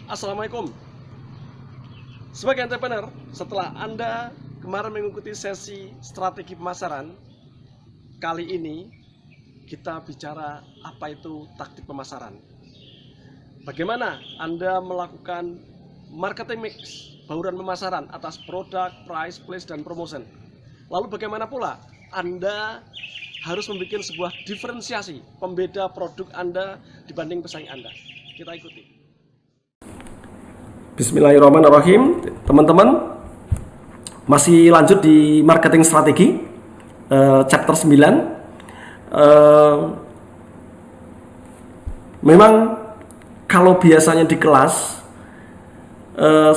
Assalamualaikum. Sebagai entrepreneur, setelah Anda kemarin mengikuti sesi strategi pemasaran, kali ini kita bicara apa itu taktik pemasaran. Bagaimana Anda melakukan marketing mix, bauran pemasaran atas produk, price, place, dan promotion. Lalu bagaimana pula Anda harus membuat sebuah diferensiasi pembeda produk Anda dibanding pesaing Anda. Kita ikuti. Bismillahirrahmanirrahim, teman-teman. Masih lanjut di marketing strategi chapter 9. Memang kalau biasanya di kelas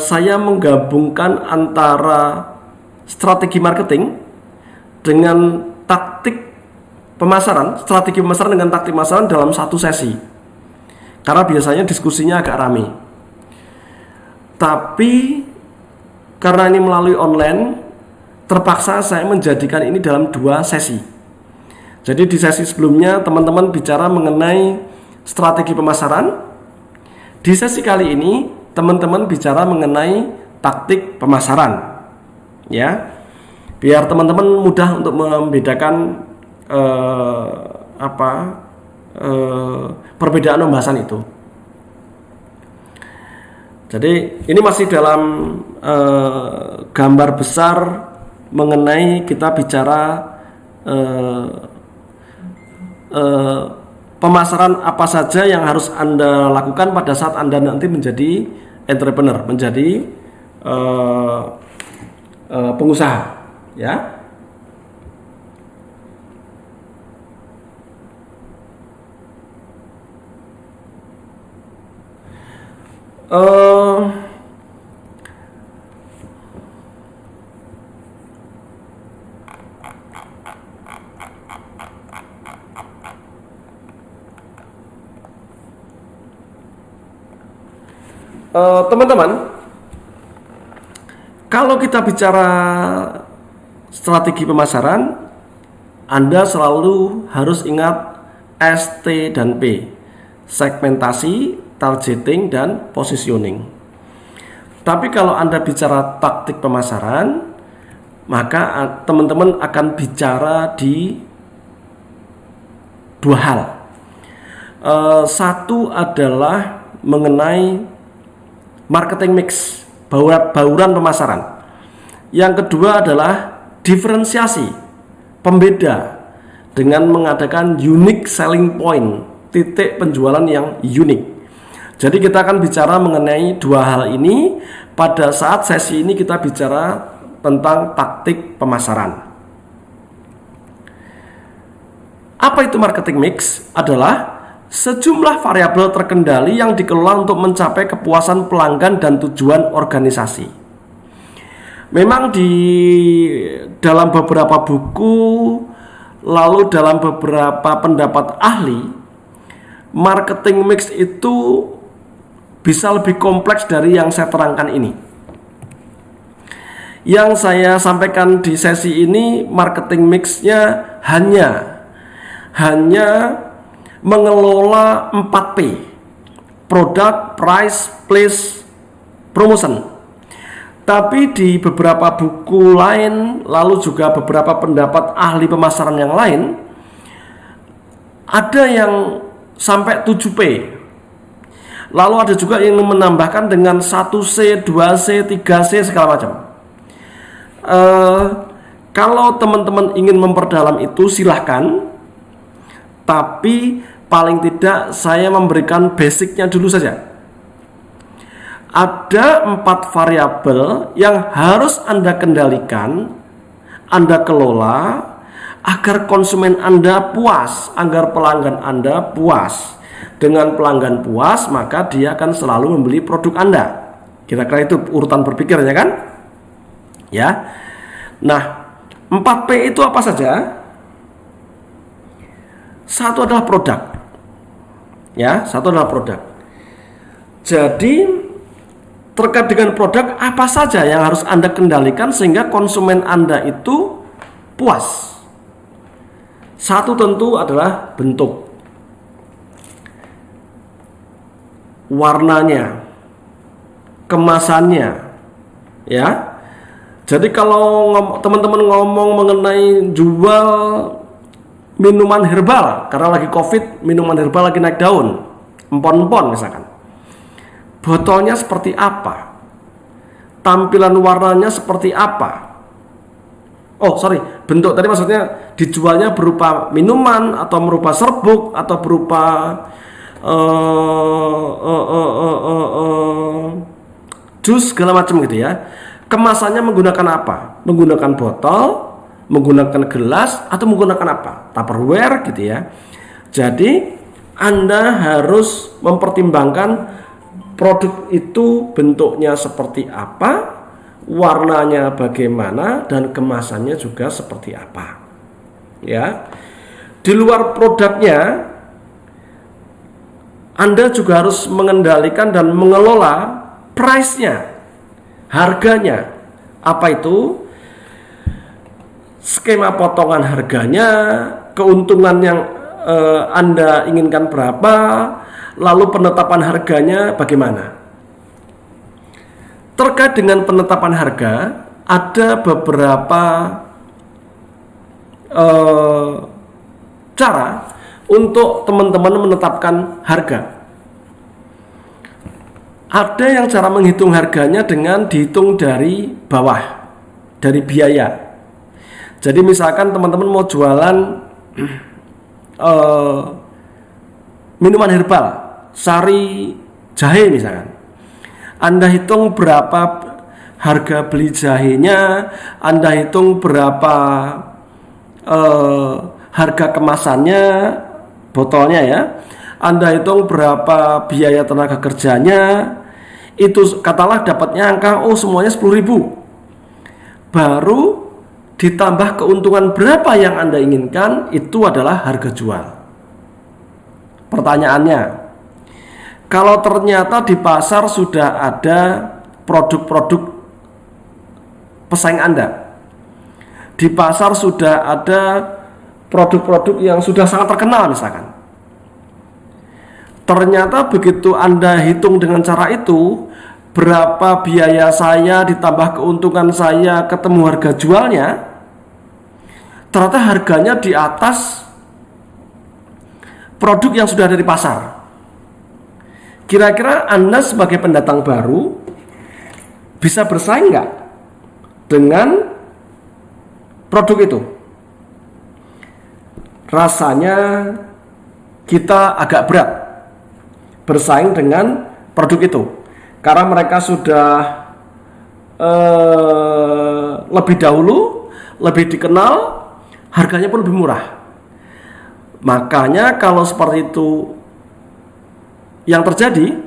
saya menggabungkan antara strategi marketing dengan taktik pemasaran, strategi pemasaran dengan taktik pemasaran dalam satu sesi. Karena biasanya diskusinya agak ramai. Tapi karena ini melalui online, terpaksa saya menjadikan ini dalam dua sesi. Jadi di sesi sebelumnya teman-teman bicara mengenai strategi pemasaran. Di sesi kali ini teman-teman bicara mengenai taktik pemasaran. Ya, biar teman-teman mudah untuk membedakan perbedaan pembahasan itu. Jadi ini masih dalam gambar besar mengenai kita bicara pemasaran apa saja yang harus Anda lakukan pada saat Anda nanti menjadi entrepreneur, menjadi pengusaha, ya. Teman-teman, kalau kita bicara strategi pemasaran, Anda selalu harus ingat S, T, dan P: segmentasi, targeting, dan positioning. Tapi kalau Anda bicara taktik pemasaran, maka teman-teman akan bicara di dua hal. Satu adalah mengenai marketing mix, bauran pemasaran. Yang kedua adalah diferensiasi, pembeda, dengan mengadakan unique selling point, titik penjualan yang unik. Jadi kita akan bicara mengenai dua hal ini pada saat sesi ini. Kita bicara tentang taktik pemasaran. Apa itu marketing mix? Adalah sejumlah variabel terkendali yang dikelola untuk mencapai kepuasan pelanggan dan tujuan organisasi. Memang di dalam beberapa buku, lalu dalam beberapa pendapat ahli, marketing mix itu bisa lebih kompleks dari yang saya terangkan ini. Yang saya sampaikan di sesi ini, marketing mixnya hanya mengelola 4P: produk, price, place, promotion. Tapi di beberapa buku lain, lalu juga beberapa pendapat ahli pemasaran yang lain, ada yang sampai 7P. Lalu ada juga yang menambahkan dengan 1C, 2C, 3C, segala macam. Kalau teman-teman ingin memperdalam itu silahkan, tapi paling tidak saya memberikan basicnya dulu saja. Ada 4 variabel yang harus Anda kendalikan, Anda kelola, agar konsumen Anda puas, agar pelanggan Anda puas. Dengan pelanggan puas, maka dia akan selalu membeli produk Anda. Kira-kira itu urutan berpikirnya, kan? Ya. Nah, 4P itu apa saja? Satu adalah produk. Ya, satu adalah produk. Jadi terkait dengan produk, apa saja yang harus Anda kendalikan sehingga konsumen Anda itu puas? Satu tentu adalah bentuk, warnanya, kemasannya, ya. Jadi kalau teman-teman ngomong mengenai jual minuman herbal, karena lagi COVID, minuman herbal lagi naik daun, empon-empon misalkan. Botolnya seperti apa? Tampilan warnanya seperti apa? Oh sorry, bentuk tadi maksudnya dijualnya berupa minuman atau berupa serbuk atau berupa jus segala macam gitu ya. Kemasannya menggunakan apa? Menggunakan botol, menggunakan gelas, atau menggunakan apa? Tupperware gitu ya. Jadi Anda harus mempertimbangkan produk itu bentuknya seperti apa, warnanya bagaimana, dan kemasannya juga seperti apa. Ya. Di luar produknya, Anda juga harus mengendalikan dan mengelola price-nya, harganya. Apa itu? Skema potongan harganya, keuntungan yang Anda inginkan berapa, lalu penetapan harganya bagaimana. Terkait dengan penetapan harga, ada beberapa cara untuk teman-teman menetapkan harga. Ada yang cara menghitung harganya dengan dihitung dari bawah, dari biaya. Jadi misalkan teman-teman mau jualan minuman herbal, sari jahe misalkan. Anda hitung berapa harga beli jahenya, Anda hitung berapa harga kemasannya, botolnya ya. Anda hitung berapa biaya tenaga kerjanya. Itu katalah dapatnya angka semuanya 10.000. Baru ditambah keuntungan berapa yang Anda inginkan, itu adalah harga jual. Pertanyaannya, kalau ternyata di pasar sudah ada produk-produk pesaing Anda, di pasar sudah ada produk-produk yang sudah sangat terkenal misalkan, ternyata begitu Anda hitung dengan cara itu, berapa biaya saya ditambah keuntungan saya ketemu harga jualnya, ternyata harganya di atas produk yang sudah ada di pasar. Kira-kira Anda sebagai pendatang baru bisa bersaing nggak dengan produk itu? Rasanya kita agak berat bersaing dengan produk itu, karena mereka sudah lebih dahulu, lebih dikenal, harganya pun lebih murah. Makanya kalau seperti itu yang terjadi,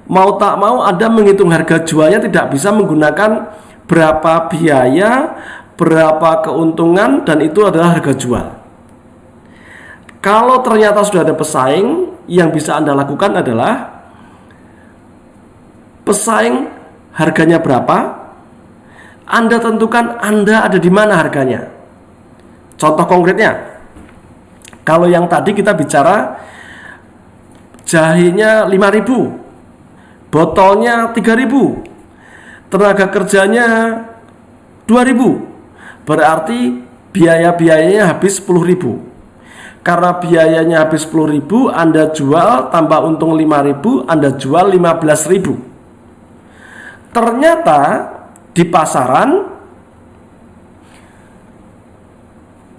mau tak mau Anda menghitung harga jualnya tidak bisa menggunakan berapa biaya, berapa keuntungan, dan itu adalah harga jual. Kalau ternyata sudah ada pesaing, yang bisa Anda lakukan adalah pesaing harganya berapa, Anda tentukan Anda ada di mana harganya. Contoh konkretnya, kalau yang tadi kita bicara jahenya 5.000, botolnya 3.000, tenaga kerjanya 2.000, berarti biaya-biayanya habis 10.000. Karena biayanya habis 10.000, Anda jual tambah untung 5.000, Anda jual 15.000. Ternyata di pasaran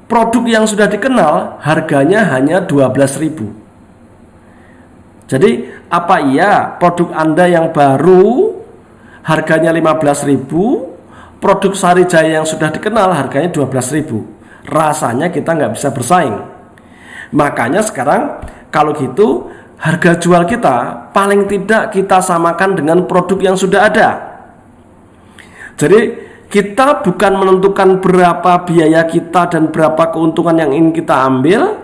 produk yang sudah dikenal harganya hanya 12.000. Jadi apa iya produk Anda yang baru harganya 15.000, produk sari jaya yang sudah dikenal harganya 12.000? Rasanya kita nggak bisa bersaing. Makanya sekarang kalau gitu harga jual kita paling tidak kita samakan dengan produk yang sudah ada. Jadi kita bukan menentukan berapa biaya kita dan berapa keuntungan yang ingin kita ambil,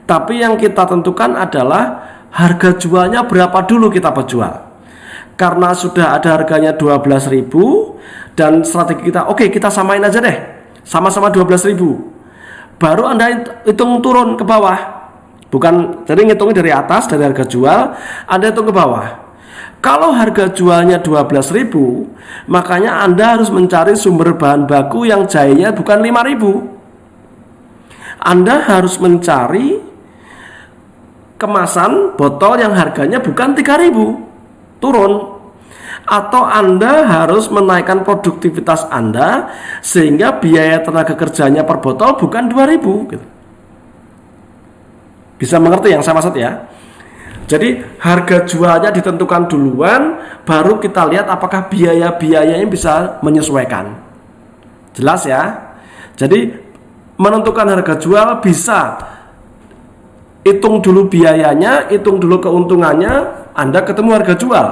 tapi yang kita tentukan adalah harga jualnya berapa dulu kita jual. Karena sudah ada harganya 12.000 dan strategi kita, oke, kita samain aja deh, sama-sama 12.000. Baru Anda hitung turun ke bawah. Bukan, jadi ngitungnya dari atas, dari harga jual, Anda hitung ke bawah. Kalau harga jualnya 12.000, makanya Anda harus mencari sumber bahan baku yang jahenya bukan 5.000. Anda harus mencari kemasan botol yang harganya bukan 3.000, turun. Atau Anda harus menaikkan produktivitas Anda sehingga biaya tenaga kerjanya per botol bukan 2.000 gitu. Bisa mengerti yang saya maksud ya? Jadi harga jualnya ditentukan duluan, baru kita lihat apakah biaya-biayanya bisa menyesuaikan. Jelas ya? Jadi menentukan harga jual bisa hitung dulu biayanya, hitung dulu keuntungannya, Anda ketemu harga jual.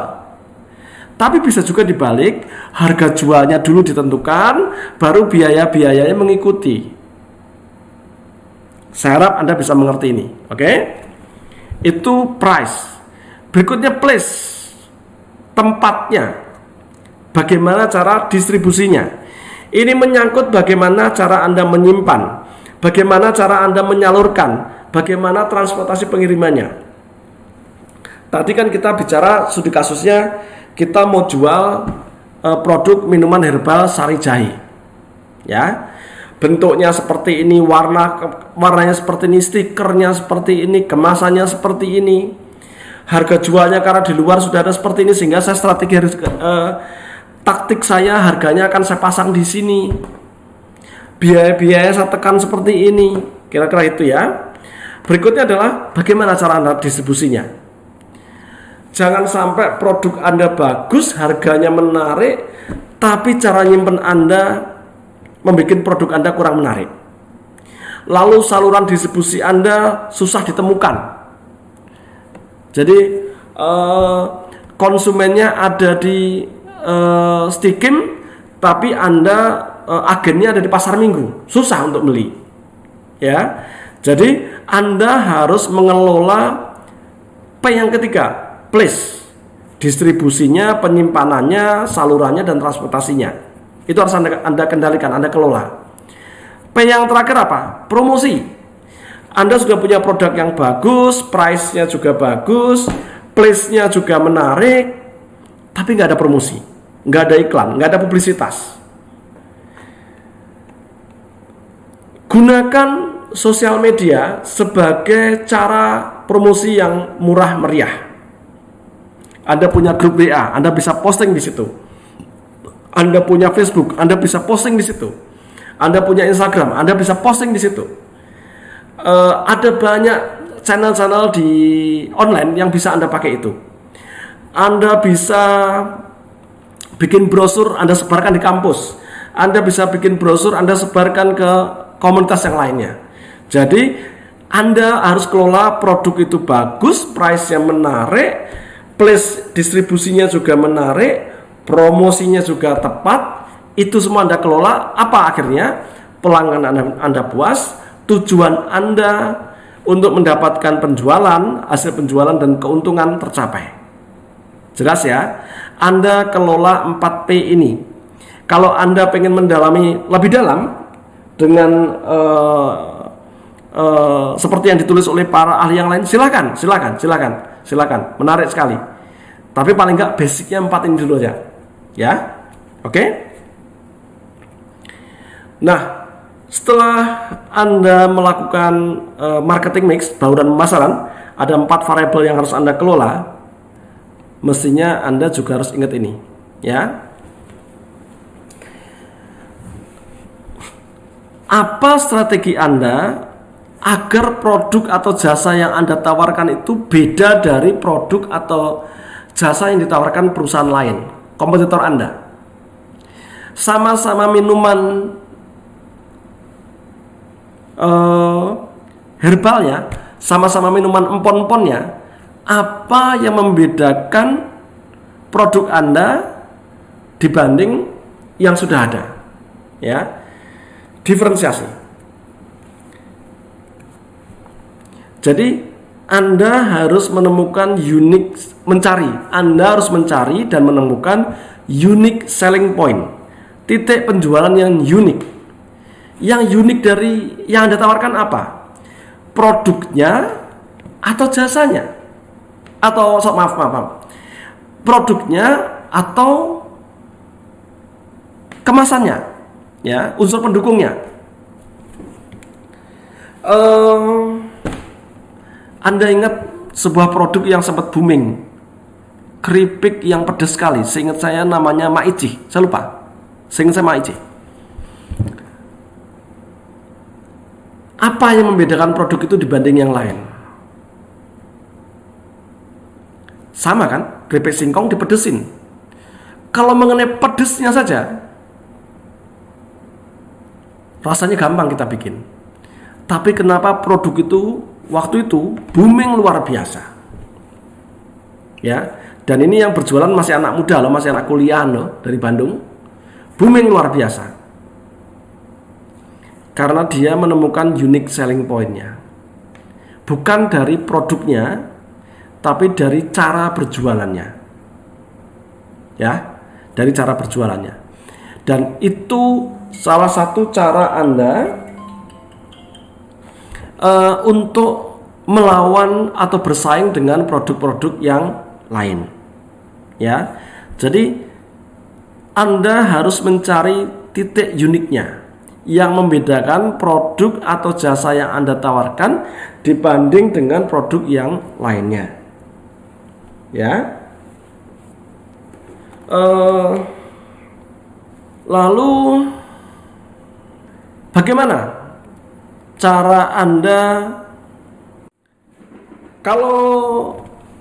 Tapi bisa juga dibalik, harga jualnya dulu ditentukan, baru biaya-biayanya mengikuti. Saya harap Anda bisa mengerti ini, oke? Itu price. Berikutnya place, tempatnya. Bagaimana cara distribusinya? Ini menyangkut bagaimana cara Anda menyimpan, bagaimana cara Anda menyalurkan, bagaimana transportasi pengirimannya. Tadi kan kita bicara studi kasusnya, kita mau jual produk minuman herbal sari jahe, ya, bentuknya seperti ini, warnanya seperti ini, stikernya seperti ini, kemasannya seperti ini, harga jualnya karena di luar sudah ada seperti ini, sehingga saya strategi taktik saya harganya akan saya pasang di sini, biaya-biaya saya tekan seperti ini, kira-kira itu ya. Berikutnya adalah bagaimana cara Anda distribusinya. Jangan sampai produk Anda bagus, harganya menarik, tapi cara nyimpen Anda membuat produk Anda kurang menarik. Lalu saluran distribusi Anda susah ditemukan. Jadi konsumennya ada di Stikim, tapi Anda agennya ada di pasar minggu, susah untuk beli. Ya, jadi Anda harus mengelola P yang ketiga, place, distribusinya, penyimpanannya, salurannya, dan transportasinya. Itu harus Anda kendalikan, Anda kelola. P yang terakhir apa? Promosi. Anda sudah punya produk yang bagus, price-nya juga bagus, place-nya juga menarik, tapi nggak ada promosi, nggak ada iklan, nggak ada publisitas. Gunakan sosial media sebagai cara promosi yang murah meriah. Anda punya grup WA, Anda bisa posting di situ. Anda punya Facebook, Anda bisa posting di situ. Anda punya Instagram, Anda bisa posting di situ. Ada banyak channel-channel di online yang bisa Anda pakai itu. Anda bisa bikin brosur, Anda sebarkan di kampus. Anda bisa bikin brosur, Anda sebarkan ke komunitas yang lainnya. Jadi Anda harus kelola produk itu bagus, price-nya menarik, place distribusinya juga menarik, promosinya juga tepat. Itu semua Anda kelola. Apa akhirnya? Pelanggan Anda puas, tujuan Anda untuk mendapatkan penjualan, hasil penjualan dan keuntungan tercapai. Jelas ya? Anda kelola 4P ini. Kalau Anda pengen mendalami lebih dalam dengan seperti yang ditulis oleh para ahli yang lain, silakan, menarik sekali. Tapi paling enggak basicnya 4 ini dulu aja, ya, oke? Nah, setelah Anda melakukan marketing mix, bauran pemasaran, ada 4 variabel yang harus Anda kelola. Mestinya Anda juga harus ingat ini, ya. Apa strategi Anda agar produk atau jasa yang Anda tawarkan itu beda dari produk atau jasa yang ditawarkan perusahaan lain, kompetitor Anda? Sama-sama minuman herbalnya, sama-sama minuman empon-emponnya, apa yang membedakan produk Anda dibanding yang sudah ada? Ya, diferensiasi. Jadi Anda harus menemukan Anda harus mencari dan menemukan unique selling point, titik penjualan yang unik. Yang unik dari yang Anda tawarkan apa? Produknya atau jasanya? Atau maaf. produknya atau kemasannya, ya, unsur pendukungnya. Anda ingat sebuah produk yang sempat booming, keripik yang pedas sekali, seingat saya namanya Maici, saya lupa, seingat saya Maici. Apa yang membedakan produk itu dibanding yang lain? Sama kan, keripik singkong dipedesin. Kalau mengenai pedesnya saja, rasanya gampang kita bikin. Tapi kenapa produk itu waktu itu booming luar biasa? Ya, dan ini yang berjualan masih anak muda loh, masih anak kuliah loh dari Bandung. Booming luar biasa. Karena dia menemukan unique selling point-nya. Bukan dari produknya, tapi dari cara berjualannya. Ya, dari cara berjualannya. Dan itu salah satu cara Anda untuk melawan atau bersaing dengan produk-produk yang lain. Ya. Jadi Anda harus mencari titik uniknya yang membedakan produk atau jasa yang Anda tawarkan dibanding dengan produk yang lainnya. Ya. Lalu bagaimana cara Anda kalau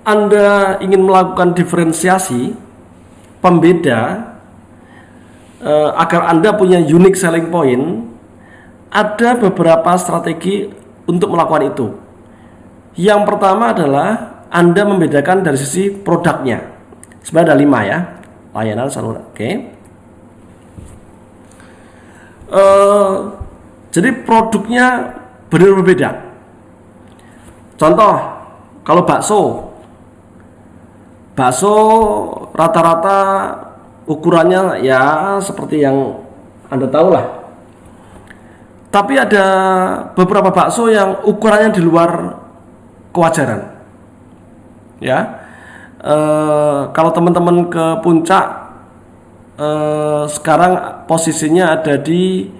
Anda ingin melakukan diferensiasi pembeda agar Anda punya unique selling point? Ada beberapa strategi untuk melakukan itu. Yang pertama adalah Anda membedakan dari sisi produknya. Sebenarnya ada 5 ya, layanan saluran. Oke. Jadi produknya benar berbeda. Contoh, kalau bakso rata-rata ukurannya ya seperti yang Anda tahu lah. Tapi ada beberapa bakso yang ukurannya di luar kewajaran. Ya, kalau teman-teman ke puncak sekarang posisinya ada di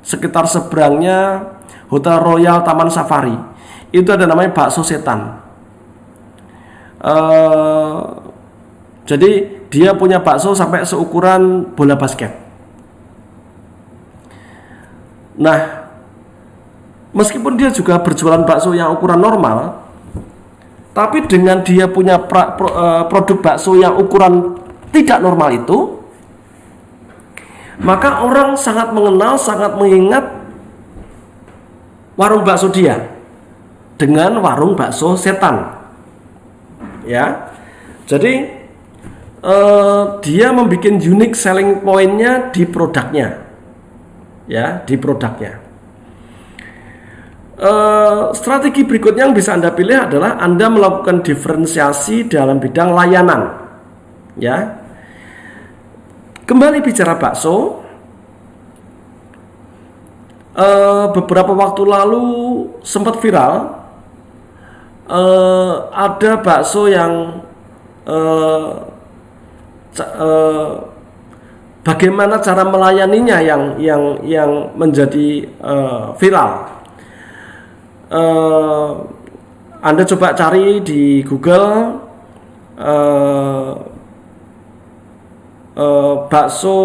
sekitar seberangnya Hotel Royal Taman Safari. Itu ada namanya bakso setan. Jadi dia punya bakso sampai seukuran bola basket. Nah, meskipun dia juga berjualan bakso yang ukuran normal, tapi dengan dia punya produk bakso yang ukuran tidak normal itu, maka orang sangat mengenal, sangat mengingat warung bakso dia dengan warung bakso setan. Ya, jadi dia membuat unique selling point-nya di produknya. Ya, di produknya. Strategi berikutnya yang bisa Anda pilih adalah Anda melakukan diferensiasi dalam bidang layanan. Ya. Kembali bicara bakso, beberapa waktu lalu sempat viral, ada bakso yang bagaimana cara melayaninya yang menjadi viral. Anda coba cari di Google bakso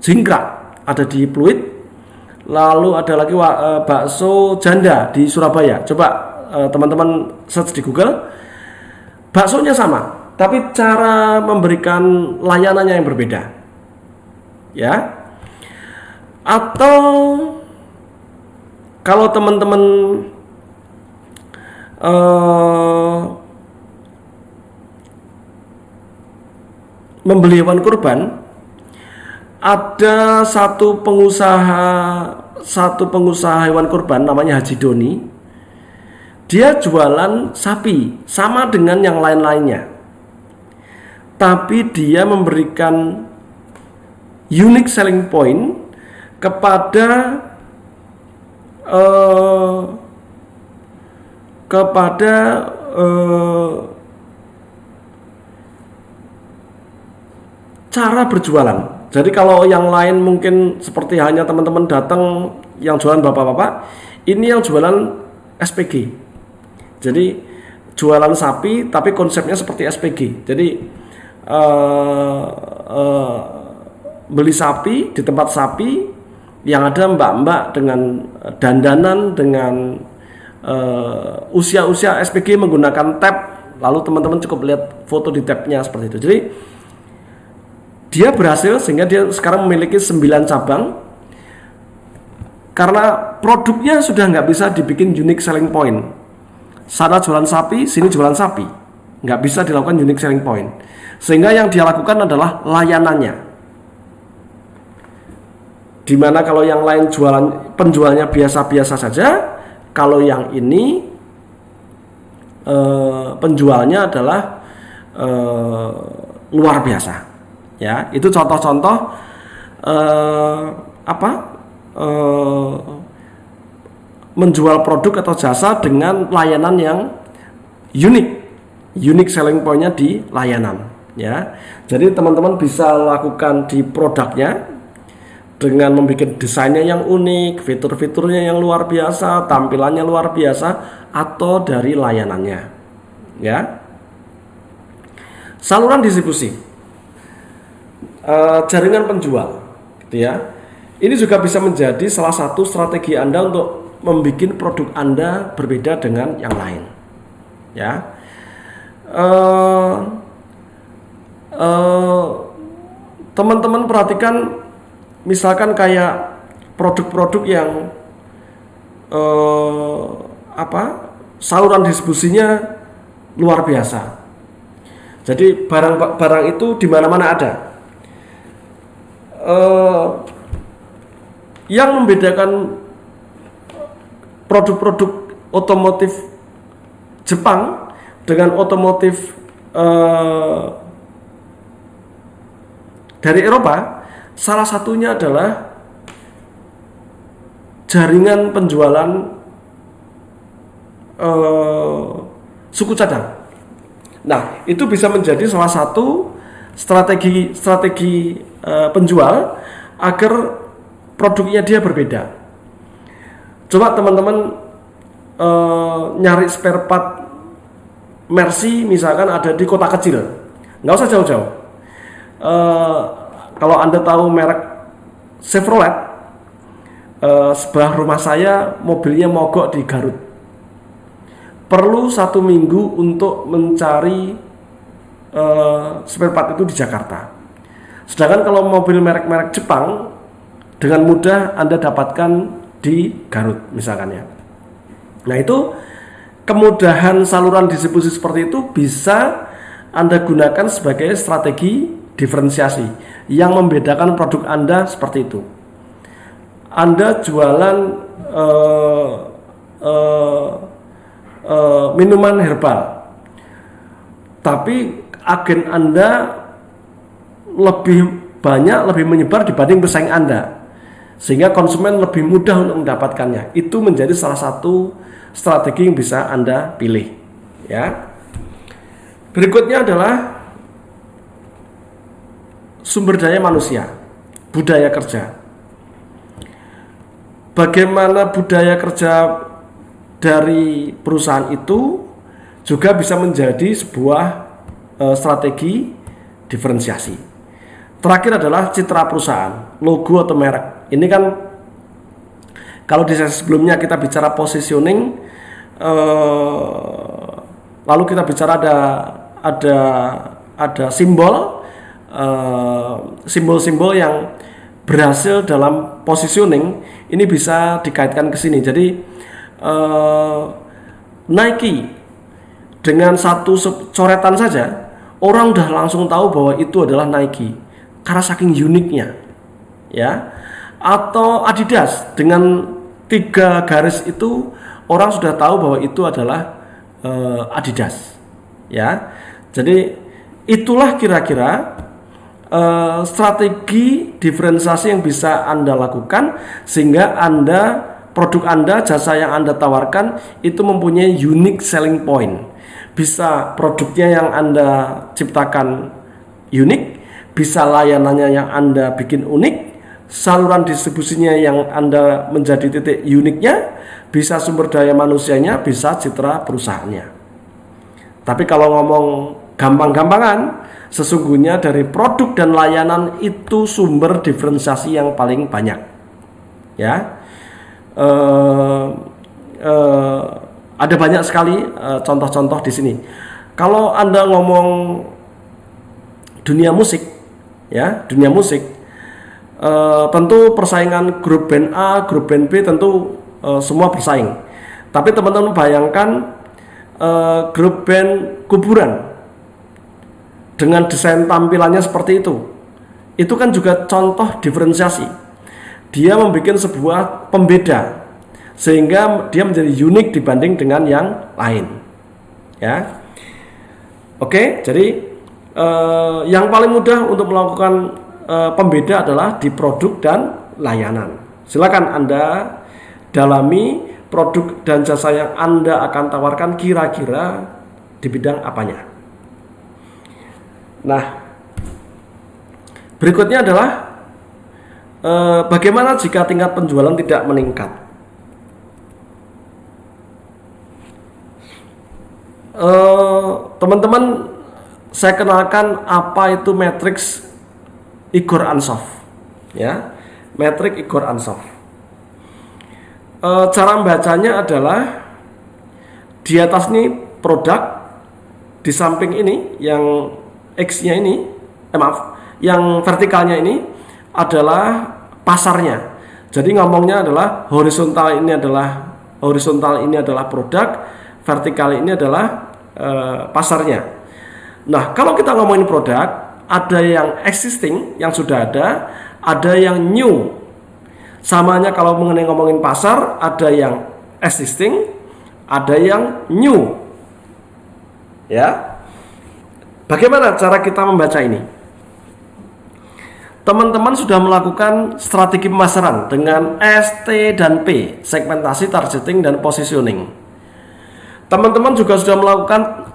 jingkrak ada di Pluit, lalu ada lagi bakso janda di Surabaya. Coba teman-teman search di Google, baksonya sama, tapi cara memberikan layanannya yang berbeda. Ya. Atau kalau teman-teman membeli hewan kurban, ada satu pengusaha hewan kurban namanya Haji Doni. Dia jualan sapi sama dengan yang lain-lainnya, tapi dia memberikan unique selling point kepada kepada cara berjualan. Jadi kalau yang lain mungkin seperti hanya teman-teman datang yang jualan bapak-bapak, ini yang jualan SPG. Jadi jualan sapi tapi konsepnya seperti SPG. Jadi beli sapi di tempat sapi yang ada mbak-mbak dengan dandanan, dengan usia-usia SPG menggunakan tab, lalu teman-teman cukup lihat foto di tabnya seperti itu. Jadi dia berhasil sehingga dia sekarang memiliki 9 cabang karena produknya sudah nggak bisa dibikin unique selling point. Sana jualan sapi, sini jualan sapi, nggak bisa dilakukan unique selling point. Sehingga yang dia lakukan adalah layanannya. Dimana kalau yang lain penjualnya biasa-biasa saja, kalau yang ini penjualnya adalah luar biasa. Ya, itu contoh-contoh menjual produk atau jasa dengan layanan yang unique selling point-nya di layanan. Ya, jadi teman-teman bisa lakukan di produknya dengan membuat desainnya yang unik, fitur-fiturnya yang luar biasa, tampilannya luar biasa, atau dari layanannya. Ya, saluran distribusi. Jaringan penjual, gitu ya. Ini juga bisa menjadi salah satu strategi Anda untuk membuat produk Anda berbeda dengan yang lain, ya. Teman-teman perhatikan, misalkan kayak produk-produk yang saluran distribusinya luar biasa. Jadi barang-barang itu di mana-mana ada. Yang membedakan produk-produk otomotif Jepang dengan otomotif dari Eropa, salah satunya adalah jaringan penjualan suku cadang. Nah, itu bisa menjadi salah satu strategi penjual agar produknya dia berbeda. Coba teman-teman nyari spare part Mercy misalkan ada di kota kecil, nggak usah jauh-jauh. Kalau Anda tahu merek Chevrolet, sebelah rumah saya mobilnya mogok di Garut. Perlu 1 minggu untuk mencari spare part itu di Jakarta. Sedangkan kalau mobil merek-merek Jepang dengan mudah Anda dapatkan di Garut misalkan ya. Nah, itu kemudahan saluran distribusi seperti itu bisa Anda gunakan sebagai strategi diferensiasi yang membedakan produk Anda seperti itu. Anda jualan minuman herbal, tapi agen Anda lebih menyebar dibanding pesaing Anda, sehingga konsumen lebih mudah untuk mendapatkannya. Itu menjadi salah satu strategi yang bisa Anda pilih, ya. Berikutnya adalah sumber daya manusia, budaya kerja. Bagaimana budaya kerja dari perusahaan itu juga bisa menjadi sebuah strategi diferensiasi. Terakhir adalah citra perusahaan, logo atau merek. Ini kan kalau di sesi sebelumnya kita bicara positioning, lalu kita bicara ada simbol-simbol yang berhasil dalam positioning, ini bisa dikaitkan ke sini. Jadi Nike dengan satu coretan saja orang udah langsung tahu bahwa itu adalah Nike karena saking uniknya, ya. Atau Adidas dengan 3 garis itu orang sudah tahu bahwa itu adalah Adidas, ya. Jadi itulah kira-kira strategi diferensiasi yang bisa Anda lakukan sehingga Anda produk Anda, jasa yang Anda tawarkan itu mempunyai unique selling point. Bisa produknya yang Anda ciptakan unik, bisa layanannya yang Anda bikin unik, saluran distribusinya yang Anda menjadi titik uniknya, bisa sumber daya manusianya, bisa citra perusahaannya. Tapi kalau ngomong gampang-gampangan, sesungguhnya dari produk dan layanan itu sumber diferensiasi yang paling banyak. Ya, ada banyak sekali contoh-contoh di sini. Kalau Anda ngomong dunia musik, ya, dunia musik, tentu persaingan grup band A, grup band B tentu semua bersaing. Tapi teman-teman bayangkan grup band kuburan dengan desain tampilannya seperti itu kan juga contoh diferensiasi. Dia membuat sebuah pembeda sehingga dia menjadi unik dibanding dengan yang lain. Ya, oke. Jadi yang paling mudah untuk melakukan pembeda adalah di produk dan layanan. Silakan Anda dalami produk dan jasa yang Anda akan tawarkan kira-kira di bidang apanya. Nah, berikutnya adalah bagaimana jika tingkat penjualan tidak meningkat? Teman-teman, saya kenalkan apa itu matriks Igor Ansoff. Ya, matriks Igor Ansoff. Cara membacanya adalah di atas ini produk, di samping ini yang X-nya ini, yang vertikalnya ini adalah pasarnya. Jadi ngomongnya adalah horizontal ini adalah produk, vertikal ini adalah pasarnya. Nah, kalau kita ngomongin produk, ada yang existing yang sudah ada yang new. Samanya kalau mengenai ngomongin pasar, ada yang existing, ada yang new. Ya. Bagaimana cara kita membaca ini? Teman-teman sudah melakukan strategi pemasaran dengan S, T, dan P, segmentasi, targeting, dan positioning. Teman-teman juga sudah melakukan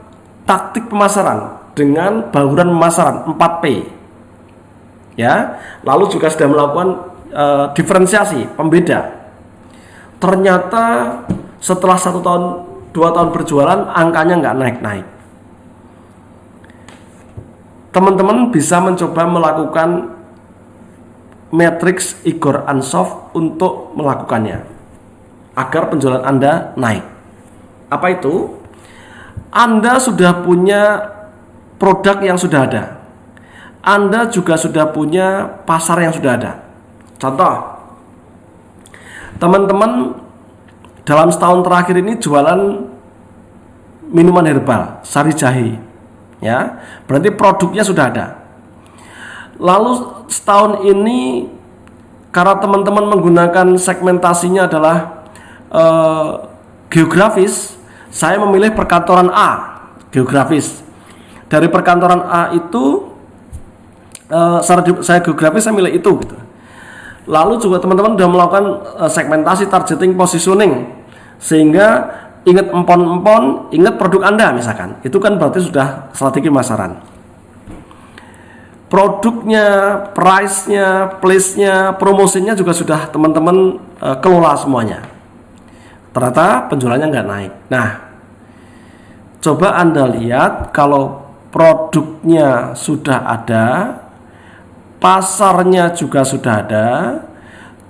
taktik pemasaran dengan bauran pemasaran 4P. Ya, lalu juga sudah melakukan diferensiasi, pembeda. Ternyata setelah 1 tahun, 2 tahun berjualan, angkanya nggak naik-naik. Teman-teman bisa mencoba melakukan matriks Igor Ansoff untuk melakukannya agar penjualan Anda naik. Apa itu? Anda sudah punya produk yang sudah ada. Anda juga sudah punya pasar yang sudah ada. Contoh, teman-teman dalam setahun terakhir ini jualan minuman herbal, sari jahe. Ya, berarti produknya sudah ada. Lalu setahun ini karena teman-teman menggunakan segmentasinya adalah geografis, saya memilih perkantoran A, geografis. Dari perkantoran A itu saya geografis, saya milih itu gitu. Lalu juga teman-teman sudah melakukan segmentasi, targeting, positioning, sehingga ingat empon-empon, ingat produk Anda misalkan. Itu kan berarti sudah strategi pemasaran. Produknya, price-nya, place-nya, promosinya juga sudah teman-teman kelola semuanya. Ternyata penjualannya nggak naik. Nah, coba Anda lihat kalau produknya sudah ada, pasarnya juga sudah ada,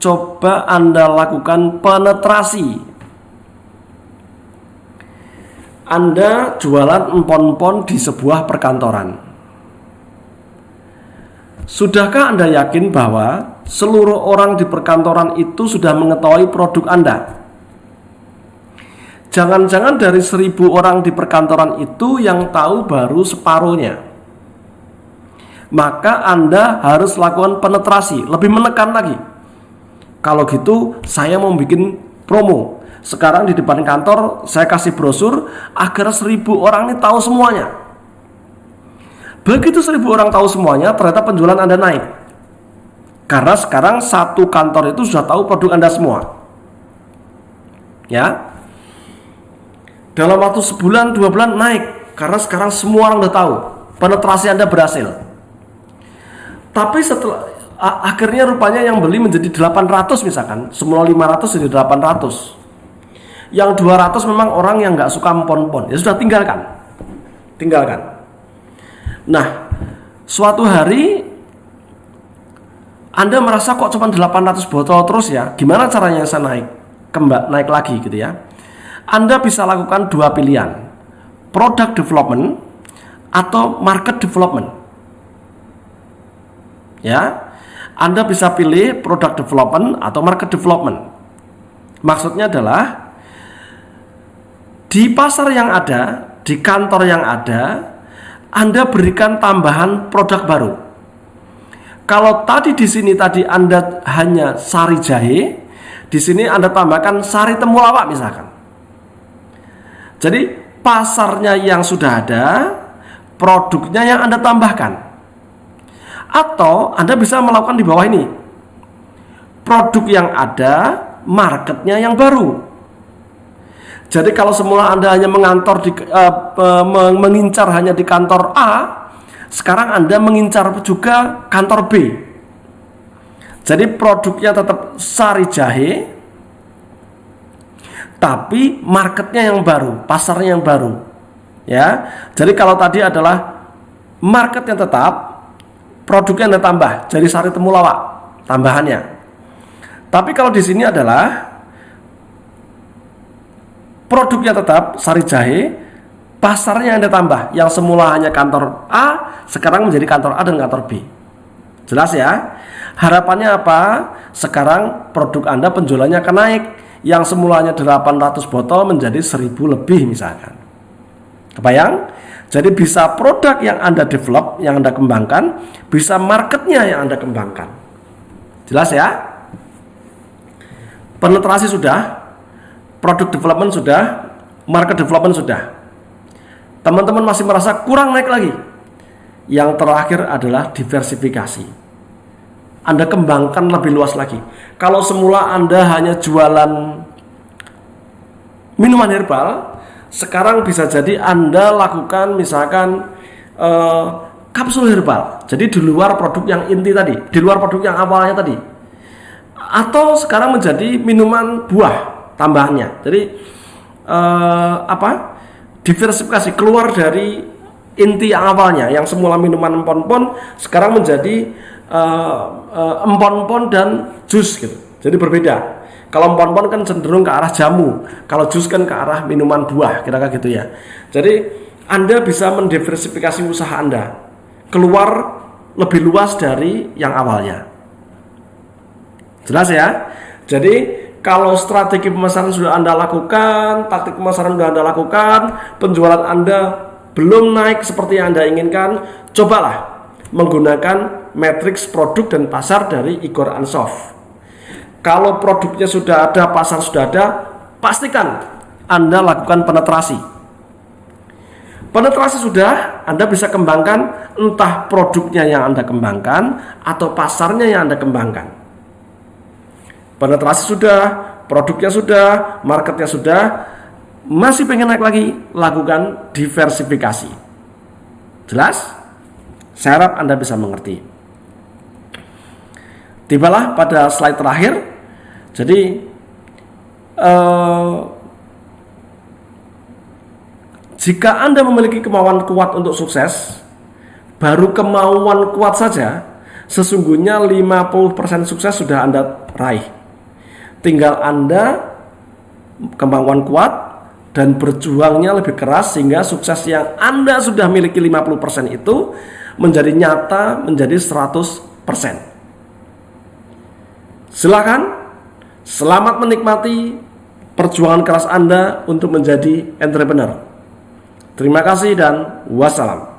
coba Anda lakukan penetrasi. Anda jualan empon-empon di sebuah perkantoran. Sudahkah Anda yakin bahwa seluruh orang di perkantoran itu sudah mengetahui produk Anda? Jangan-jangan dari 1.000 orang di perkantoran itu yang tahu baru separuhnya. Maka Anda harus lakukan penetrasi, lebih menekan lagi. Kalau gitu, saya mau bikin promo. Sekarang di depan kantor saya kasih brosur agar 1.000 orang ini tahu semuanya. Begitu 1.000 orang tahu semuanya, ternyata penjualan Anda naik. Karena sekarang satu kantor itu sudah tahu produk Anda semua. Ya. Dalam waktu sebulan, 2 bulan naik karena sekarang semua orang udah tahu penetrasi Anda berhasil. Tapi setelah akhirnya rupanya yang beli menjadi 800 misalkan, semula 500 jadi 800. Yang 200 memang orang yang nggak suka empon-empon, ya sudah tinggalkan. Nah, suatu hari Anda merasa kok cuma 800 botol terus ya, gimana caranya saya naik lagi gitu ya. Anda bisa lakukan 2 pilihan, product development atau market development. Ya, Anda bisa pilih product development atau market development. Maksudnya adalah di pasar yang ada, di kantor yang ada, Anda berikan tambahan produk baru. Kalau tadi di sini Anda hanya sari jahe, di sini Anda tambahkan sari temulawak misalkan. Jadi pasarnya yang sudah ada, produknya yang Anda tambahkan. Atau Anda bisa melakukan di bawah ini, produk yang ada, marketnya yang baru. Jadi kalau semula Anda hanya mengincar hanya di kantor A, sekarang Anda mengincar juga kantor B. Jadi produknya tetap sari jahe, tapi marketnya yang baru, pasarnya yang baru. Ya, jadi kalau tadi adalah marketnya tetap, produknya Anda tambah, jadi sari temulawak tambahannya. Tapi kalau di sini adalah produknya tetap sari jahe, pasarnya Anda tambah, yang semula hanya kantor A, sekarang menjadi kantor A dan kantor B. Jelas ya? Harapannya apa? Sekarang produk Anda penjualannya akan naik, yang semulanya 800 botol menjadi 1000 lebih misalkan. Kebayang? Jadi bisa produk yang Anda develop, yang Anda kembangkan, bisa marketnya yang Anda kembangkan. Jelas ya? Penetrasi sudah, product development sudah, market development sudah. Teman-teman masih merasa kurang naik lagi. Yang terakhir adalah diversifikasi. Anda kembangkan lebih luas lagi. Kalau semula Anda hanya jualan minuman herbal, sekarang bisa jadi Anda lakukan misalkan kapsul herbal. Jadi di luar produk yang inti tadi, di luar produk yang awalnya tadi. Atau sekarang menjadi minuman buah tambahannya. Jadi diversifikasi, keluar dari inti yang awalnya, yang semula minuman empon-empon sekarang menjadi empon-empon dan jus gitu. Jadi berbeda. Kalau empon-empon kan cenderung ke arah jamu, kalau jus kan ke arah minuman buah, kira-kira gitu ya. Jadi Anda bisa mendiversifikasi usaha Anda, keluar lebih luas dari yang awalnya. Jelas ya? Jadi kalau strategi pemasaran sudah Anda lakukan, taktik pemasaran sudah Anda lakukan, penjualan Anda belum naik seperti yang Anda inginkan, cobalah menggunakan matriks produk dan pasar dari Igor Ansoff. Kalau produknya sudah ada, pasar sudah ada, pastikan Anda lakukan penetrasi. Penetrasi sudah, Anda bisa kembangkan entah produknya yang Anda kembangkan atau pasarnya yang Anda kembangkan. Penetrasi sudah, produknya sudah, marketnya sudah, masih pengen naik lagi, lakukan diversifikasi. Jelas? Saya harap Anda bisa mengerti. Tibalah pada slide terakhir. Jadi jika Anda memiliki kemauan kuat untuk sukses, baru kemauan kuat saja, sesungguhnya 50% sukses sudah Anda raih. Tinggal Anda kemauan kuat dan berjuangnya lebih keras sehingga sukses yang Anda sudah miliki 50% itu menjadi nyata, menjadi 100%. Silakan, selamat menikmati perjuangan keras Anda untuk menjadi entrepreneur. Terima kasih dan wassalam.